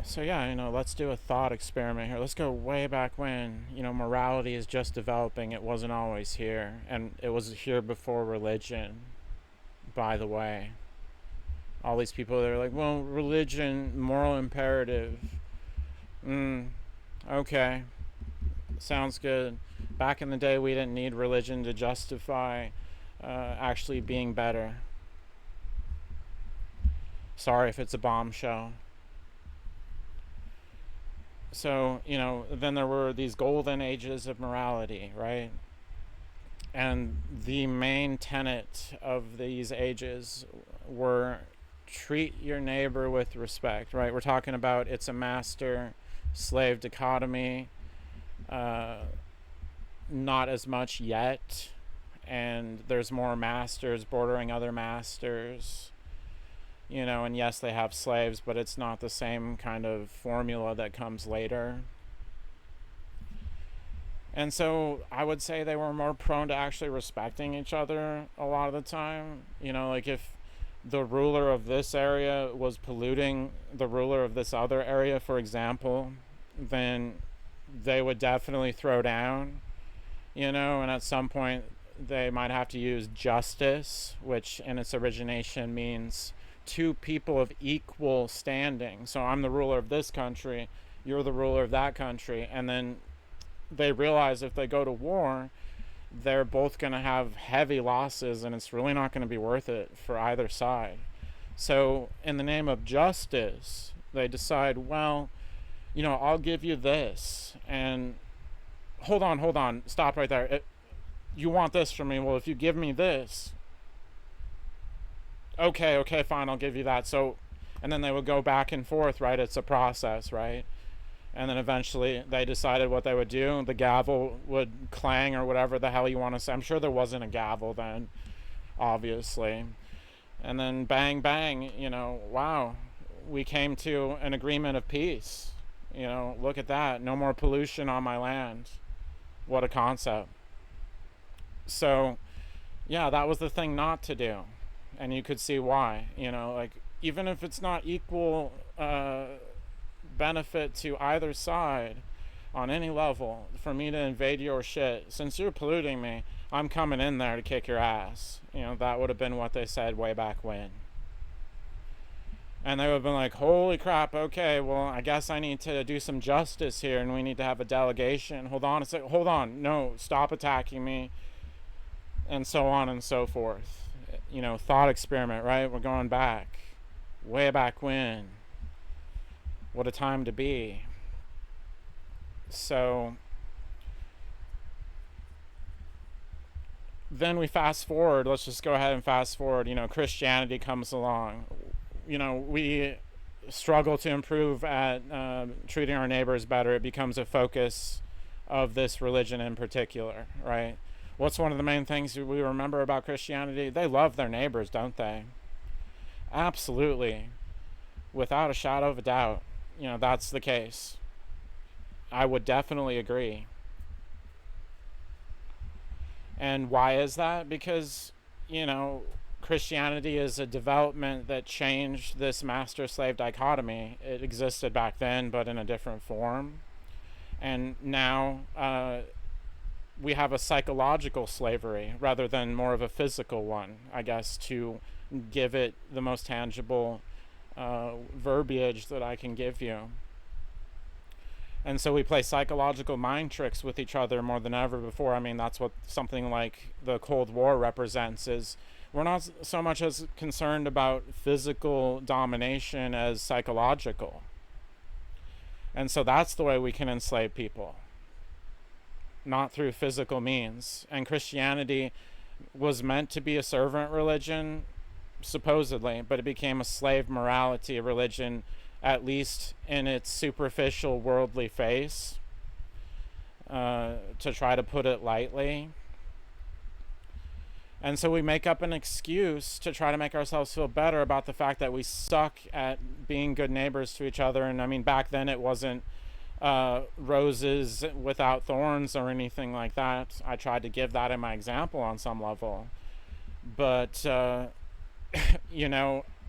So yeah, let's do a thought experiment here. Let's go way back when, morality is just developing. It wasn't always here. And it was here before religion, by the way. All these people that are like, well, religion, moral imperative. Okay, sounds good. Back in the day, we didn't need religion to justify actually being better. Sorry if it's a bombshell. So, then there were these golden ages of morality, right? And the main tenet of these ages were treat your neighbor with respect, right? We're talking about it's a master slave dichotomy, uh, not as much yet. And there's more masters bordering other masters, and yes, they have slaves, but it's not the same kind of formula that comes later. And so I would say they were more prone to actually respecting each other a lot of the time. Like if the ruler of this area was polluting the ruler of this other area, for example, then they would definitely throw down, and at some point they might have to use justice, which in its origination means two people of equal standing. So I'm the ruler of this country, you're the ruler of that country, and then they realize if they go to war, they're both going to have heavy losses and it's really not going to be worth it for either side. So, in the name of justice, they decide, well, I'll give you this. And hold on, stop right there. You want this from me? Well, if you give me this, okay, fine, I'll give you that. So, and then they would go back and forth, right? It's a process, right? And then eventually they decided what they would do. The gavel would clang or whatever the hell you want to say. I'm sure there wasn't a gavel then, obviously. And then bang, bang, wow, we came to an agreement of peace. Look at that. No more pollution on my land. What a concept. So, yeah, that was the thing not to do. And you could see why. Like, even if it's not equal benefit to either side on any level, for me to invade your shit, since you're polluting me, I'm coming in there to kick your ass. That would have been what they said way back when. And they would have been like, holy crap, okay, well, I guess I need to do some justice here and we need to have a delegation. Hold on a sec. Hold on. No, stop attacking me. And so on and so forth. Thought experiment, right? We're going back. Way back when. What a time to be. So then we fast forward. Let's just go ahead and fast forward. Christianity comes along. We struggle to improve at treating our neighbors better. It becomes a focus of this religion in particular, right? What's one of the main things we remember about Christianity? They love their neighbors, don't they? Absolutely. Without a shadow of a doubt. That's the case. I would definitely agree. And why is that? Because, Christianity is a development that changed this master-slave dichotomy. It existed back then, but in a different form. And now we have a psychological slavery rather than more of a physical one, I guess, to give it the most tangible verbiage that I can give you. And so we play psychological mind tricks with each other more than ever before. I mean, that's what something like the Cold War represents, is we're not so much as concerned about physical domination as psychological. And so that's the way we can enslave people, not through physical means. And Christianity was meant to be a servant religion, supposedly, but it became a slave morality religion, at least in its superficial worldly face, to try to put it lightly. And so we make up an excuse to try to make ourselves feel better about the fact that we suck at being good neighbors to each other. And I mean, back then it wasn't roses without thorns or anything like that. I tried to give that in my example on some level. But,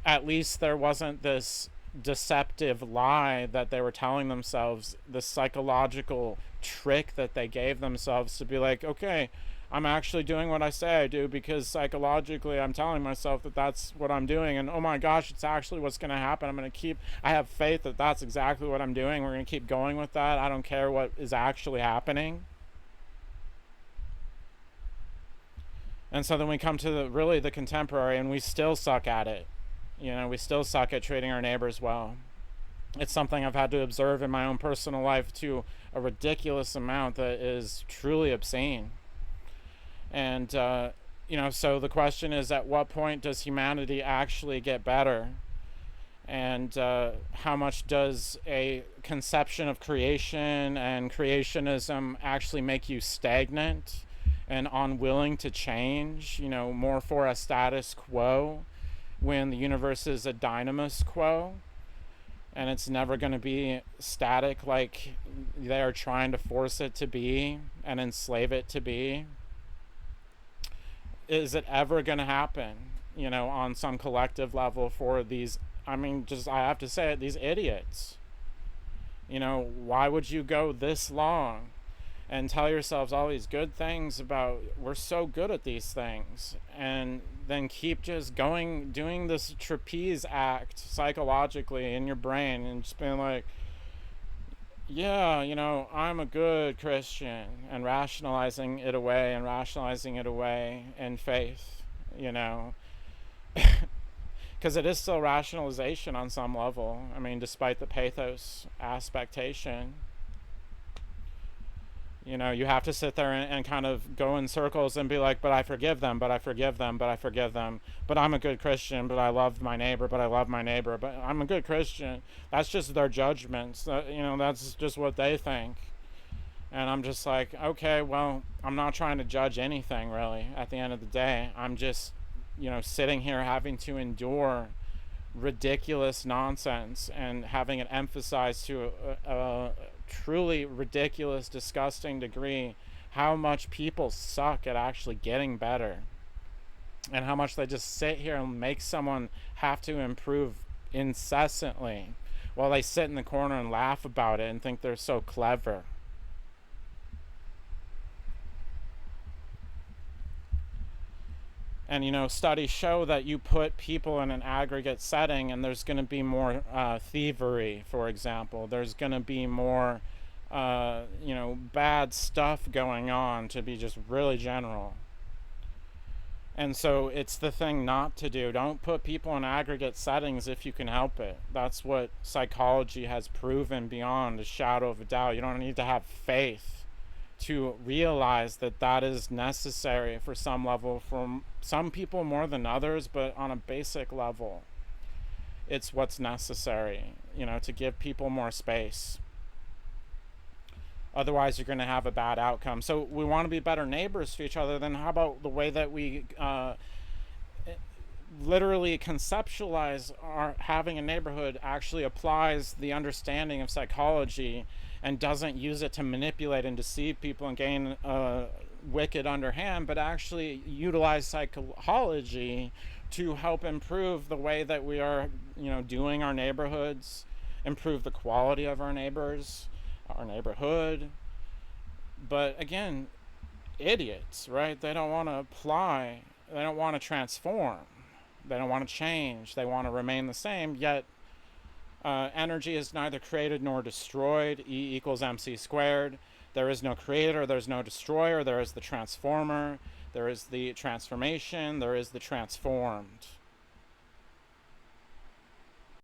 at least there wasn't this deceptive lie that they were telling themselves, the psychological trick that they gave themselves to be like, okay, I'm actually doing what I say I do because psychologically I'm telling myself that that's what I'm doing, and oh my gosh, it's actually what's going to happen. I have faith that that's exactly what I'm doing. We're going to keep going with that. I don't care what is actually happening. And so then we come to the contemporary, and we still suck at it. We still suck at treating our neighbors well. It's something I've had to observe in my own personal life to a ridiculous amount that is truly obscene. And, so the question is, at what point does humanity actually get better? And how much does a conception of creation and creationism actually make you stagnant and unwilling to change, more for a status quo, when the universe is a dynamis quo and it's never going to be static like they are trying to force it to be and enslave it to be? Is it ever going to happen, on some collective level for these, I have to say it, these idiots? Why would you go this long and tell yourselves all these good things about we're so good at these things, and then keep just doing this trapeze act psychologically in your brain and just being like, yeah, I'm a good Christian, and rationalizing it away in faith, because it is still rationalization on some level. Despite the pathos aspectation, you have to sit there and kind of go in circles and be like, but I forgive them, but I'm a good Christian, but I love my neighbor, but I'm a good Christian. That's just their judgments. That's just what they think. And I'm just like, okay, well, I'm not trying to judge anything, really, at the end of the day. I'm just, sitting here having to endure ridiculous nonsense and having it emphasized to a truly ridiculous, disgusting degree how much people suck at actually getting better, and how much they just sit here and make someone have to improve incessantly while they sit in the corner and laugh about it and think they're so clever. And studies show that you put people in an aggregate setting and there's going to be more thievery, for example. There's going to be more bad stuff going on, to be just really general. And so it's the thing not to do. Don't put people in aggregate settings if you can help it. That's what psychology has proven beyond a shadow of a doubt. You don't need to have faith to realize that that is necessary for some level, for some people more than others, but on a basic level, it's what's necessary, to give people more space. Otherwise, you're going to have a bad outcome. So we want to be better neighbors to each other. Then how about the way that we literally conceptualize our having a neighborhood actually applies the understanding of psychology and doesn't use it to manipulate and deceive people and gain wicked underhand, but actually utilize psychology to help improve the way that we are, doing our neighborhoods, improve the quality of our neighbors, our neighborhood. But again, idiots, right? They don't want to apply, they don't want to transform, they don't want to change, they want to remain the same, yet energy is neither created nor destroyed. E equals mc squared. There is no creator, there's no destroyer. There is the transformer, there is the transformation, there is the transformed.